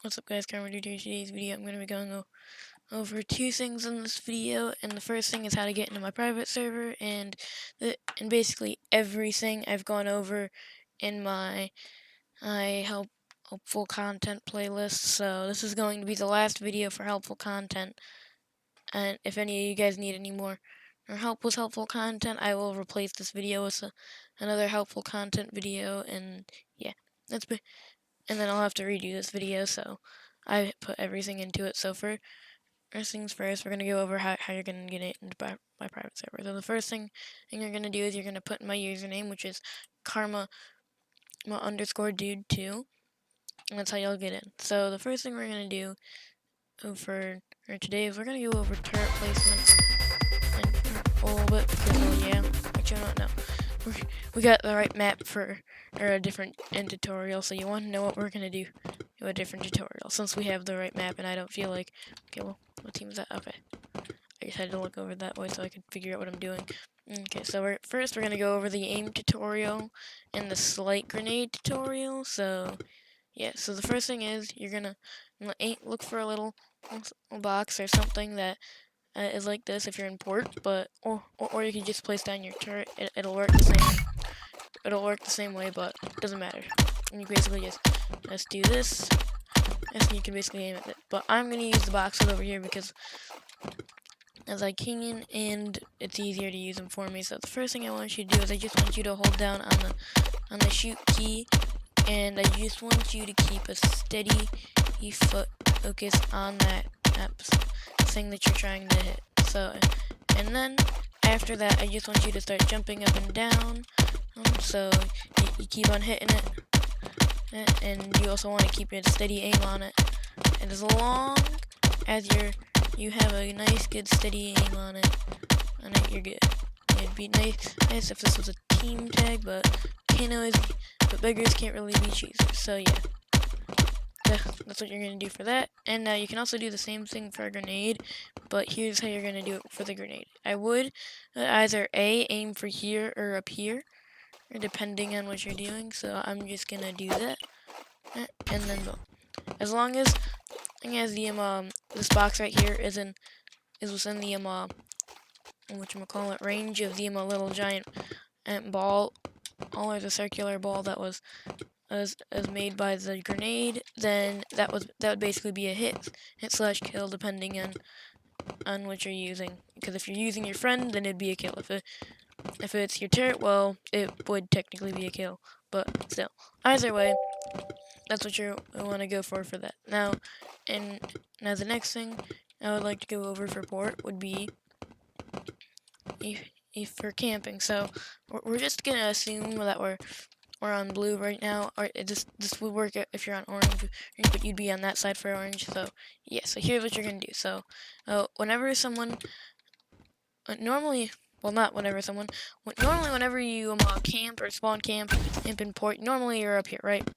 What's up guys, Cameron here. Today's video I'm going to be going over two things in this video, and the first thing is how to get into my private server, and basically everything I've gone over in my helpful content playlist. So this is going to be the last video for helpful content, and if any of you guys need any more or help with helpful content, I will replace this video with another helpful content video, and yeah, and then I'll have to redo this video, so I put everything into it. So first things first, we're going to go over how you're going to get it into my private server. So the first thing you're going to do is you're going to put my username, which is karma underscore dude 2, and that's how you'll get in. So the first thing we're going to do for today is we're going to go over turret placement and a little bit, because, well, yeah, actually, I don't know. We got the right map for a different tutorial, so you want to know what we're going to do a different tutorial, since we have the right map, and I don't feel like, okay, well, what team is that? Okay, I just had to look over that way so I could figure out what I'm doing. Okay, so first we're going to go over the aim tutorial and the slight grenade tutorial. So yeah, so the first thing is you're going to look for a little box or something that is like this if you're in port, but or you can just place down your turret. It'll work the same. It'll work the same way, but it doesn't matter. And you basically just do this, and you can basically aim at it. But I'm gonna use the boxes over here because as I can, and it's easier to use them for me. So the first thing I want you to do is I just want you to hold down on the shoot key, and I just want you to keep a steady foot focus on that thing that you're trying to hit. So, and then after that, I just want you to start jumping up and down. So you keep on hitting it, and you also want to keep a steady aim on it. And as long as you have a nice, good, steady aim on it, you're good. It'd be nice if this was a team tag, but beggars can't really be choosers. So yeah, that's what you're gonna do for that. And you can also do the same thing for a grenade, but here's how you're gonna do it for the grenade. I would either aim for here or up here, depending on what you're doing. So I'm just gonna do that, and then boom. As long as the this box right here is within the whatchamacallit, range of the little giant ball, or the circular ball that was as made by the grenade, then that would basically be a hit slash kill, depending on what you're using. Because if you're using your friend, then it'd be a kill. If it's your turret, well, it would technically be a kill. But still, either way, that's what you want to go for that. Now the next thing I would like to go over for port would be for camping. So we're just gonna assume that we're on blue right now, or this would work if you're on orange, but you'd be on that side for orange. So yeah, so here's what you're gonna do. So whenever someone normally whenever you camp or spawn camp in port, normally you're up here, right?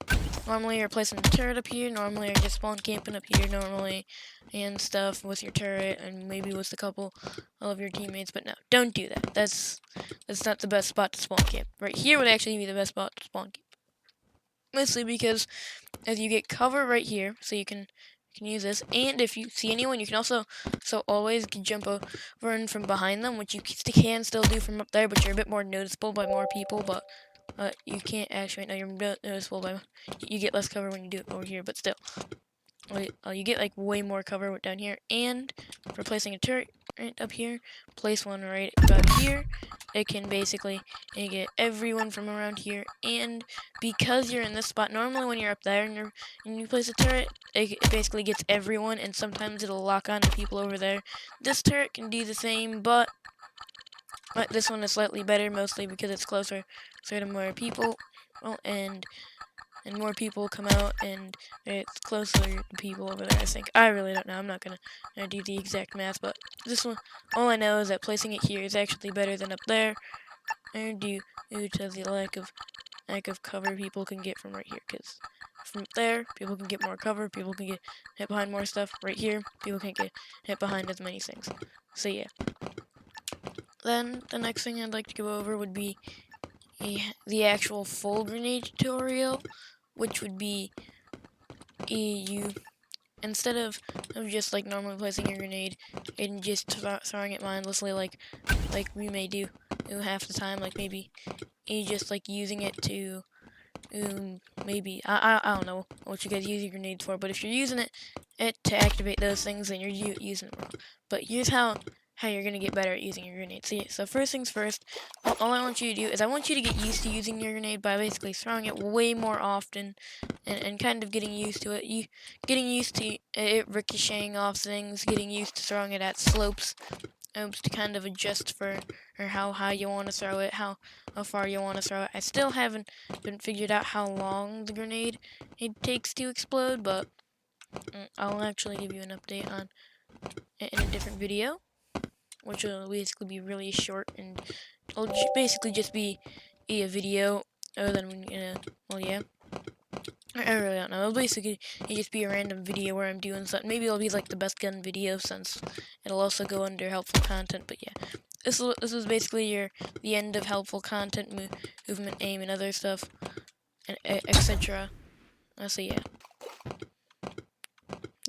Normally you're placing the turret up here, normally you're just spawn camping up here normally and stuff with your turret and maybe with a couple of your teammates, but no, don't do that. That's not the best spot to spawn camp. Right here would actually be the best spot to spawn camp. Mostly because as you get cover right here, so you can use this, and if you see anyone, you can also always jump over in from behind them, which you can still do from up there, but you're a bit more noticeable by more people. But you can't actually. No, you're noticeable by you get less cover when you do it over here, but still, you get like way more cover down here. And for placing a turret right up here, place one right about here. It can basically get everyone from around here, and because you're in this spot, normally when you're up there and you place a turret, it basically gets everyone, and sometimes it'll lock on to people over there. This turret can do the same, but this one is slightly better, mostly because it's closer to more people, and more people come out, and it's closer to people over there, I think. I really don't know. I'm not gonna do the exact math, but this one, all I know is that placing it here is actually better than up there, and due to the lack of cover people can get from right here. Because from up there, people can get more cover, people can get hit behind more stuff. Right here, people can't get hit behind as many things. So yeah. Then the next thing I'd like to go over would be the actual full grenade tutorial, which would be you instead of just like normally placing your grenade and just throwing it mindlessly like we may do half the time, like maybe you just like using it to maybe I don't know what you guys use your grenades for, but if you're using it to activate those things, then you're using it wrong. But here's how you're gonna get better at using your grenade. So first things first, all I want you to do is I want you to get used to using your grenade by basically throwing it way more often, and kind of getting used to it. Getting used to it ricocheting off things, getting used to throwing it at slopes, to kind of adjust for or how high you want to throw it, how far you want to throw it. I still haven't been figured out how long the grenade it takes to explode, but I'll actually give you an update on in a different video, which will basically be really short, and it'll basically just be a video other than well, yeah. I really don't know. It'll basically just be a random video where I'm doing something. Maybe it'll be like the best gun video, since it'll also go under helpful content. But yeah, this is basically the end of helpful content, movement, aim, and other stuff, and etc. So yeah.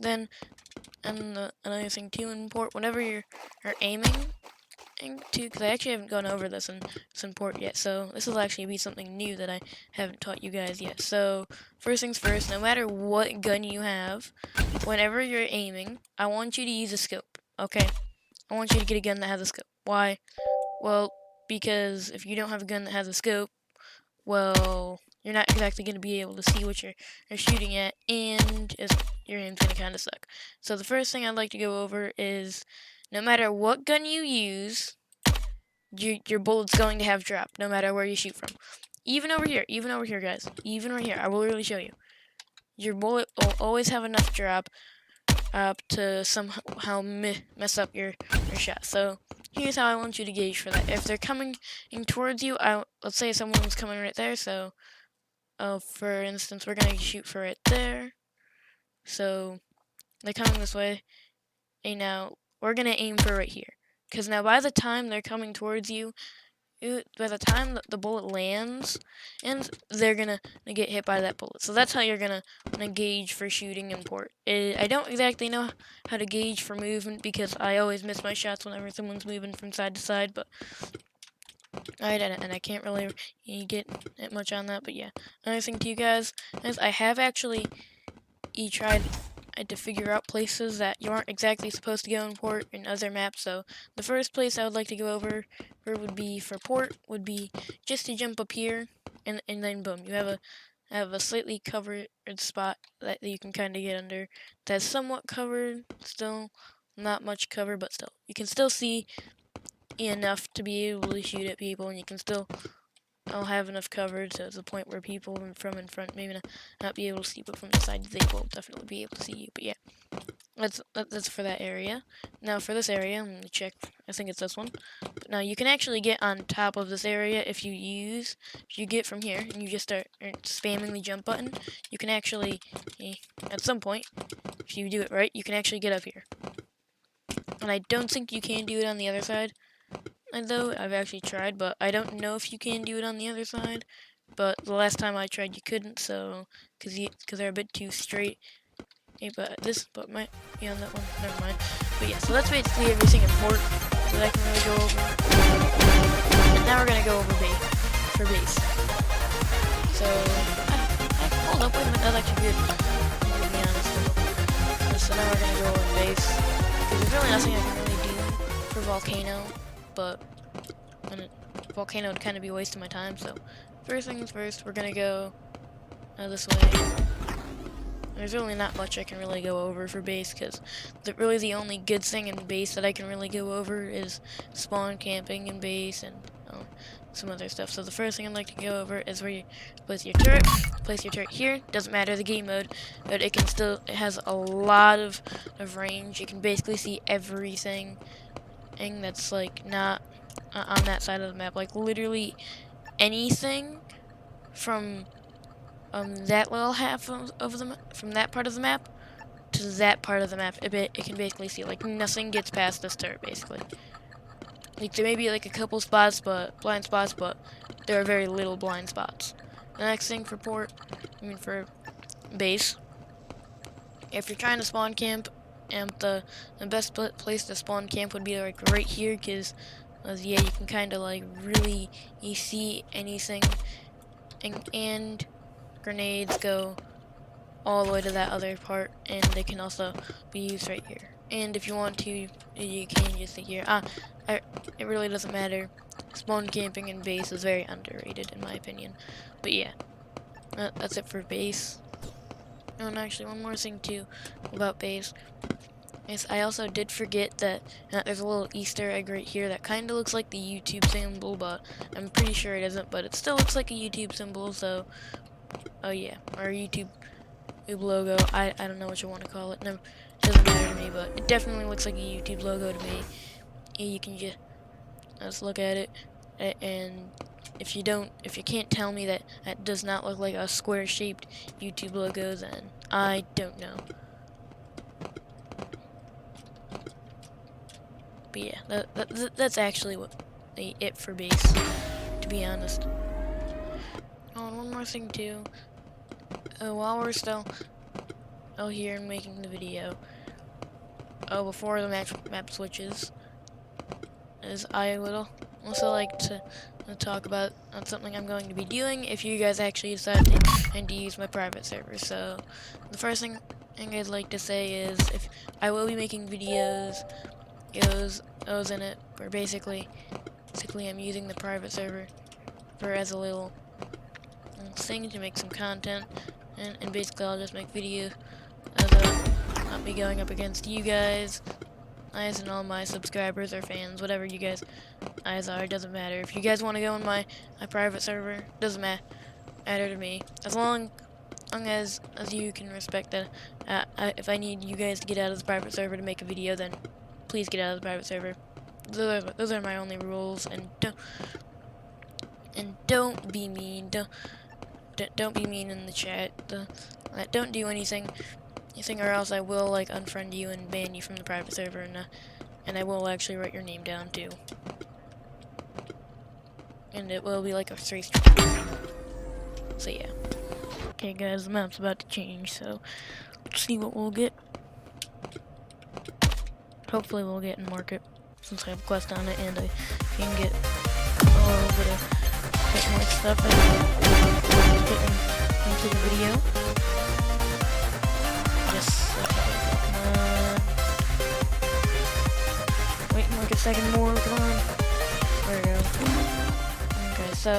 Then, and another thing too in port, whenever you're aiming to, because I actually haven't gone over this in port yet, so this will actually be something new that I haven't taught you guys yet. So first things first, no matter what gun you have, whenever you're aiming, I want you to use a scope, okay? I want you to get a gun that has a scope. Why? Well, because if you don't have a gun that has a scope, well, you're not exactly going to be able to see what you're shooting at, and your aim's going to kind of suck. So the first thing I'd like to go over is, no matter what gun you use, your bullet's going to have drop, no matter where you shoot from. Even over here, guys. Even right here, I will really show you. Your bullet will always have enough drop to somehow mess up your shot. So here's how I want you to gauge for that. If they're coming towards you, let's say someone's coming right there. So, for instance, we're gonna shoot for it there. So they're coming this way, and now we're gonna aim for right here. Because now by the time they're coming towards you, by the time the bullet lands, and they're gonna get hit by that bullet. So that's how you're gonna gauge for shooting in port. I don't exactly know how to gauge for movement, because I always miss my shots whenever someone's moving from side to side, but I can't really get much on that. But yeah, another thing to you guys is I have actually tried to figure out places that you aren't exactly supposed to go in port in other maps. So the first place I would like to go over would be for port, would be just to jump up here, and then boom, you have a slightly covered spot that you can kind of get under. That's somewhat covered, still not much cover, but still you can still see enough to be able to shoot at people, and you can still have enough cover to the point where people from in front maybe not be able to see, but from the side they will definitely be able to see you. But yeah, that's for that area. Now for this area, I'm gonna check. I think it's this one. But now you can actually get on top of this area if you get from here and you just start spamming the jump button. You can actually, at some point, if you do it right, you can actually get up here. And I don't think you can do it on the other side. Though I've actually tried, but I don't know if you can do it on the other side. But the last time I tried, you couldn't, so because they're a bit too straight. But might be on that one. Never mind. But yeah, so that's basically everything in port that I can really go over. And now we're gonna go over base. So hold up, wait a minute, that's actually good. I'm gonna be honest. So now we're gonna go over base, because there's really nothing I can really do for volcano. But volcano would kind of be wasting my time. So first things first, we're gonna go this way. There's really not much I can really go over for base, because really the only good thing in base that I can really go over is spawn camping in base and some other stuff. So the first thing I'd like to go over is where you place your turret. Place your turret here. Doesn't matter the game mode, but it has a lot of range. You can basically see everything that's like not on that side of the map, like literally anything from that little half of the from that part of the map to that part of the map. It can basically see, like, nothing gets past this turret basically. Like there may be like a couple spots, blind spots, but there are very little blind spots. The next thing for for base if you're trying to spawn camp, and the best place to spawn camp would be like right here, because yeah, you can kind of like really see anything, and grenades go all the way to that other part, and they can also be used right here. And if you want to, you can just sit here. It really doesn't matter. Spawn camping in base is very underrated in my opinion. But yeah, that's it for base. Oh, and actually one more thing too about base. Yes, I also did forget that there's a little Easter egg right here that kind of looks like the YouTube symbol, but I'm pretty sure it isn't, but it still looks like a YouTube symbol, so, oh yeah, our YouTube logo, I don't know what you want to call it, no, it doesn't matter to me, but it definitely looks like a YouTube logo to me. You can just look at it, and if you can't tell me that that does not look like a square-shaped YouTube logo, then I don't know. But yeah, that's actually it for base, to be honest. Oh, and one more thing too. While we're still here making the video, before the map switches, is I would also like to talk about something I'm going to be doing if you guys actually decide to use my private server. So the first thing I'd like to say is, if I will be making videos in it, where basically I'm using the private server as a little thing to make some content, and basically I'll just make videos of not me going up against you guys, and all my subscribers or fans, whatever you guys are. It doesn't matter. If you guys want to go in my private server, doesn't matter to me, as long as you can respect that. If I need you guys to get out of the private server to make a video, then please get out of the private server. Those are my only rules, and don't be mean. Don't be mean in the chat. Don't do anything, or else I will like unfriend you and ban you from the private server, and I will actually write your name down too. And it will be like a 3-star. So yeah. Okay guys, the map's about to change, so let's see what we'll get. Hopefully we'll get in market, since I have a quest on it, and I can get a little bit more stuff and get into the video. Just come on. Wait like a second more, come on. There we go. Okay, so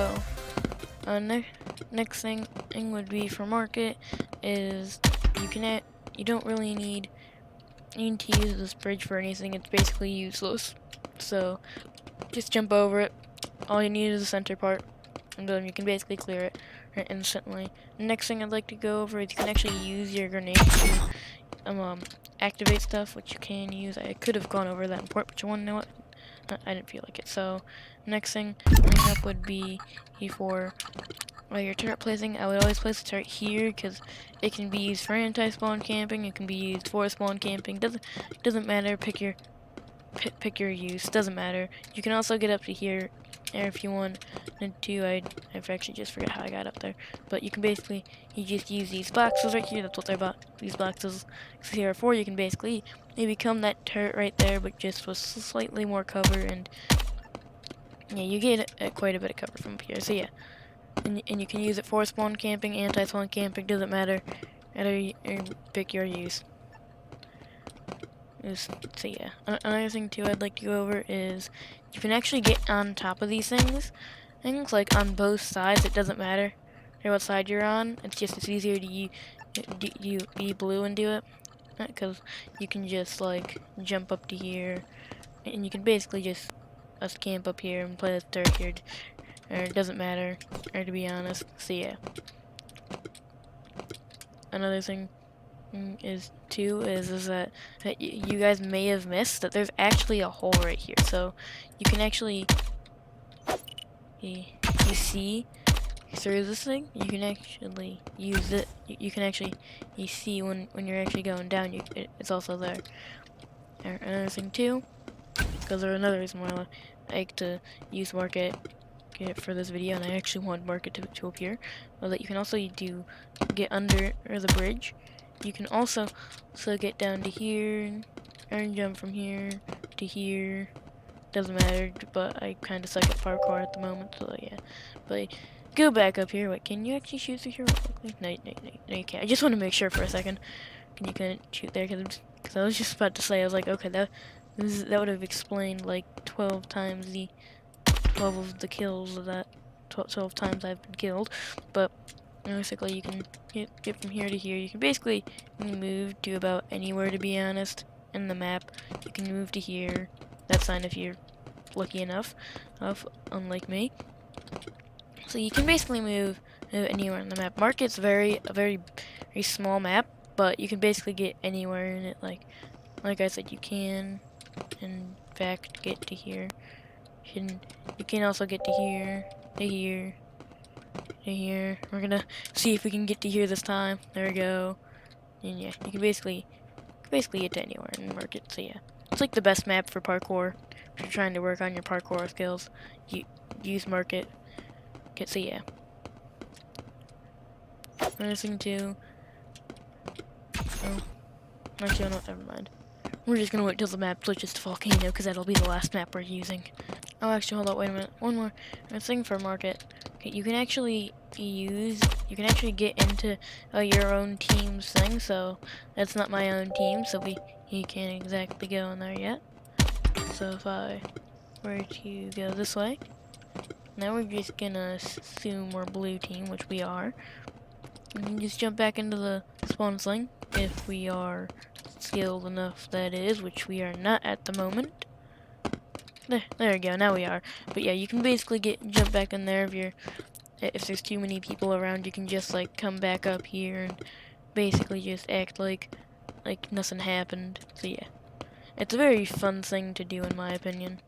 next thing would be for market is you don't really need to use this bridge for anything. It's basically useless. So just jump over it. All you need is the center part, and then you can basically clear it instantly. Next thing I'd like to go over is you can actually use your grenade to activate stuff, which you can use. I could have gone over that in port, but you want to know what? I didn't feel like it. So next thing coming up would be for your turret placing. I would always place the turret here because it can be used for anti-spawn camping. It can be used for spawn camping. Doesn't matter. Pick your use. Doesn't matter. You can also get up to here if you want to. I actually just forget how I got up there. But you can basically just use these boxes right here. That's what they're about. These boxes. So here are 4. You can basically become that turret right there, but just with slightly more cover, and yeah, you get quite a bit of cover from up here. So yeah. And you can use it for spawn camping, anti-spawn camping, doesn't matter. Pick your use. So yeah. Another thing too I'd like to go over is you can actually get on top of these things. Like on both sides, it doesn't matter what side you're on. It's easier to be blue and do it, because you can just like jump up to here, and you can basically just camp up here and play this turret here. Or it doesn't matter, or to be honest. So yeah. Another thing is that you guys may have missed that there's actually a hole right here. So you can actually you see through this thing. You can actually use it. You can actually see when you're actually going down. It's also there. Another thing too, because there's another reason why I like to use market for this video, and I actually want market to appear, but that you can also get under the bridge, you can also get down to here, and jump from here to here. Doesn't matter, but I kind of suck at parkour at the moment, so yeah. But go back up here. Wait, can you actually shoot through here real quickly? No, you can't. I just want to make sure for a second. You couldn't shoot there, because I was just about to say, I was like, okay, that would have explained like 12 times the 12 of the kills of that 12 times I've been killed. But basically, you can get from here to here. You can basically move to about anywhere, to be honest, in the map. You can move to here. That's fine if you're lucky enough, unlike me. So you can basically move anywhere in the map. Market's a very small map, but you can basically get anywhere in it. Like I said, you can, in fact, get to here. You can also get to here, to here, to here. We're gonna see if we can get to here this time. There we go. And yeah, you can basically get to anywhere in the market. So yeah, it's like the best map for parkour. If you're trying to work on your parkour skills, you use market. So yeah. Another thing too. Oh, actually, no, never mind. We're just gonna wait till the map switches to volcano, because that'll be the last map we're using. Oh, actually, hold on, wait a minute. One more thing for market. Okay, you can actually get into your own team's thing. So that's not my own team, so you can't exactly go in there yet. So if I were to go this way, now we're just gonna assume we're blue team, which we are. We can just jump back into the spawn sling if we are skilled enough, that is, which we are not at the moment. There we go, now we are. But yeah, you can basically jump back in there if there's too many people around. You can just like come back up here and basically just act like nothing happened. So yeah, it's a very fun thing to do in my opinion.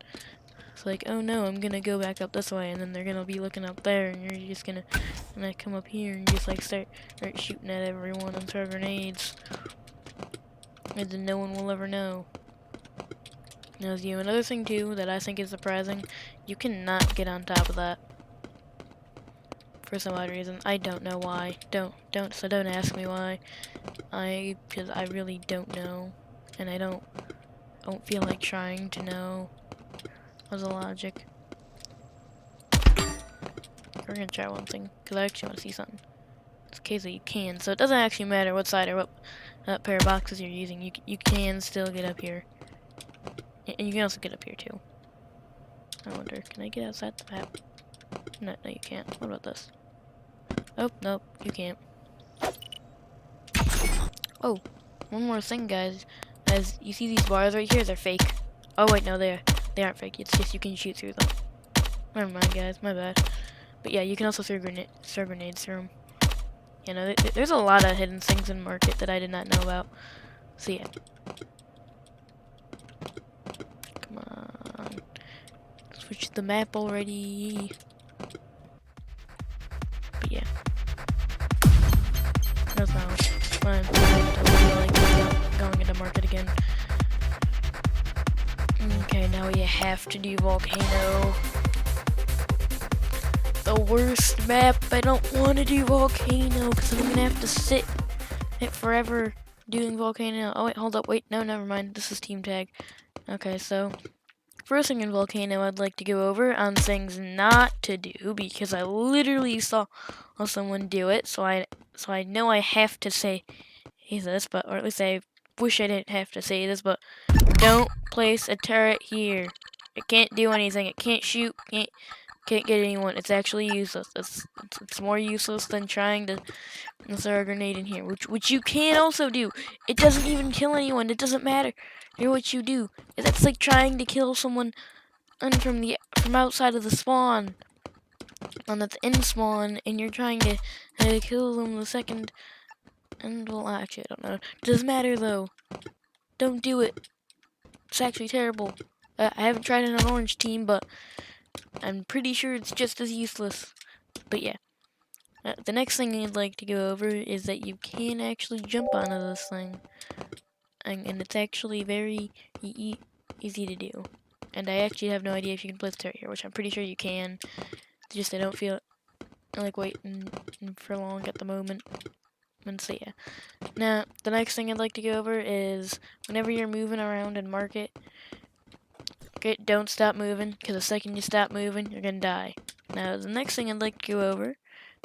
It's like, oh no, I'm gonna go back up this way, and then they're gonna be looking up there, and you're just gonna come up here and just like start shooting at everyone and throw grenades, and then no one will ever know. Now, another thing too that I think is surprising, you cannot get on top of that for some odd reason. I don't know why. Don't ask me why. Because I really don't know, and I don't feel like trying to know. What's the logic? We're gonna try one thing, because I actually want to see something. It's case that you can, so it doesn't actually matter what side or what pair of boxes you're using. You can still get up here, and you can also get up here too. I wonder, can I get outside the map? No, you can't. What about this? Oh, nope, you can't. Oh, one more thing, guys. As you see these bars right here, they're fake. Oh wait, no, they aren't fake. It's just you can shoot through them. Never mind, guys. My bad. But yeah, you can also throw grenades through them. You know, there's a lot of hidden things in Market that I did not know about. So yeah. Come on. Switch the map already. But yeah. That's not fine. I really like going into Market again. Okay, now we have to do Volcano. The worst map. I don't want to do Volcano because I'm gonna have to sit it forever doing Volcano. Oh wait, hold up, wait, no, never mind. This is Team Tag. Okay, so first thing in Volcano I'd like to go over on things not to do, because I literally saw someone do it, so I know I have to say this, or at least I wish I didn't have to say this, but don't place a turret here. It can't do anything. It can't shoot. Can't get anyone. It's actually useless. It's more useless than trying to throw a grenade in here, which you can also do. It doesn't even kill anyone. It doesn't matter. Hear what you do. That's like trying to kill someone from outside of the spawn. And that's in spawn, and you're trying to kill them the second. And well, actually, I don't know. It doesn't matter though. Don't do it. It's actually terrible. I haven't tried it on an orange team, but I'm pretty sure it's just as useless. But yeah. The next thing I'd like to go over is that you can actually jump onto this thing. And it's actually very easy to do. And I actually have no idea if you can place a turret here, which I'm pretty sure you can. It's just I don't feel like waiting for long at the moment. And so yeah. Now, the next thing I'd like to go over is whenever you're moving around and mark it, okay, don't stop moving, because the second you stop moving, you're gonna die. Now, the next thing I'd like to go over,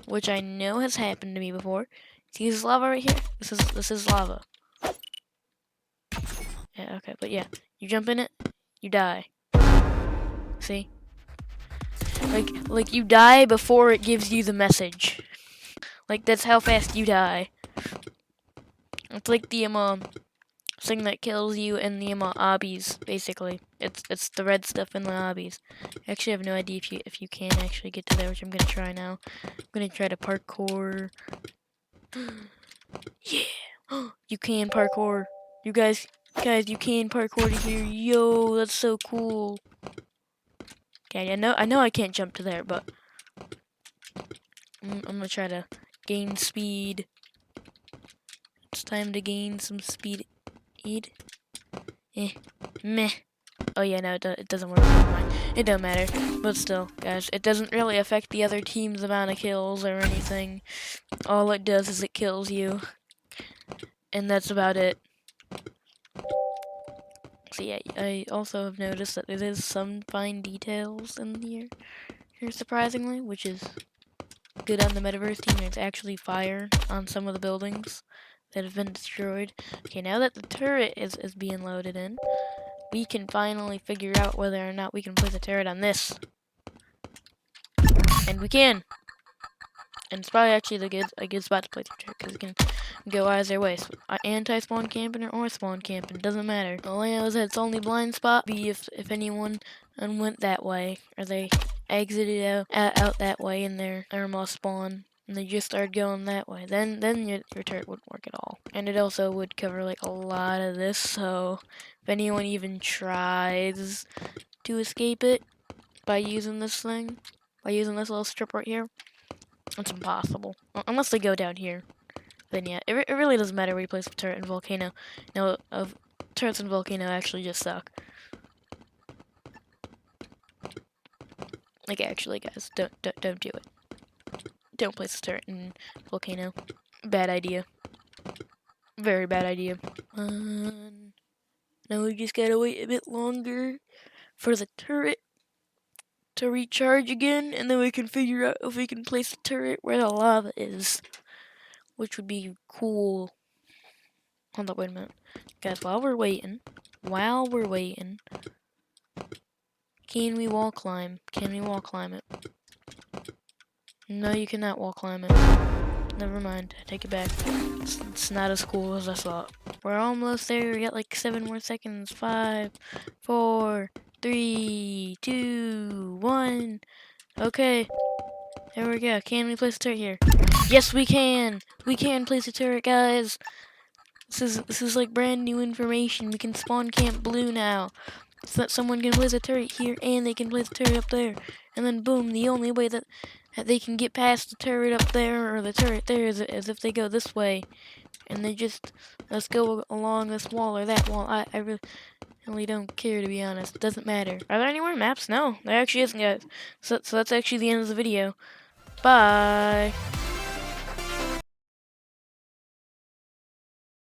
which I know has happened to me before, see this lava right here? This is lava. Yeah, okay, but yeah, you jump in it, you die. See? Like you die before it gives you the message. Like that's how fast you die. It's like the thing that kills you in the obbies, basically. It's the red stuff in the obbies. I actually have no idea if you can actually get to there, which I'm gonna try now. I'm gonna try to parkour. Yeah, you can parkour. You guys, you can parkour to here. Yo, that's so cool. Okay, I know I can't jump to there, but I'm gonna try to gain speed. It's time to gain some speed. Meh. Oh yeah, no, it doesn't work. Never mind. It don't matter. But still, guys, it doesn't really affect the other team's amount of kills or anything. All it does is it kills you. And that's about it. So yeah, I also have noticed that there is some fine details in here surprisingly, which is good on the Metaverse team. There's actually fire on some of the buildings that have been destroyed. Okay, now that the turret is being loaded in, we can finally figure out whether or not we can place a turret on this. And we can! And it's probably actually a good spot to place a turret, because it can go either way. So, anti-spawn camping or spawn camping, doesn't matter. All I know is that it's only blind spot be if anyone went that way, or they exited out that way in their must spawn, and they just started going that way, then your turret wouldn't work at all. And it also would cover like a lot of this, so if anyone even tries to escape it by using this thing, by using this little strip right here, it's impossible. Unless they go down here. Then yeah, it really doesn't matter where you place the turret in Volcano. No, turrets in Volcano actually just suck. Like actually, guys, don't do it. Don't place a turret in Volcano. Bad idea. Very bad idea. Now we just gotta wait a bit longer for the turret to recharge again, and then we can figure out if we can place the turret where the lava is, which would be cool. Hold up, wait a minute. Guys, while we're waiting, can we wall climb? Can we wall climb it? No, you cannot wall climb it. Never mind, I take it back. It's not as cool as I thought. We're almost there, we got like 7 more seconds. 5, 4, 3, 2, 1. Okay, there we go. Can we place a turret here? Yes, we can! We can place a turret, guys! This is like brand new information. We can spawn Camp Blue now. So that someone can place a turret here and they can place a turret up there. And then boom, the only way that they can get past the turret up there or the turret there is if they go this way. And they just, let's go along this wall or that wall. I really don't care, to be honest. It doesn't matter. Are there any more maps? No, there actually isn't, guys. So that's actually the end of the video. Bye!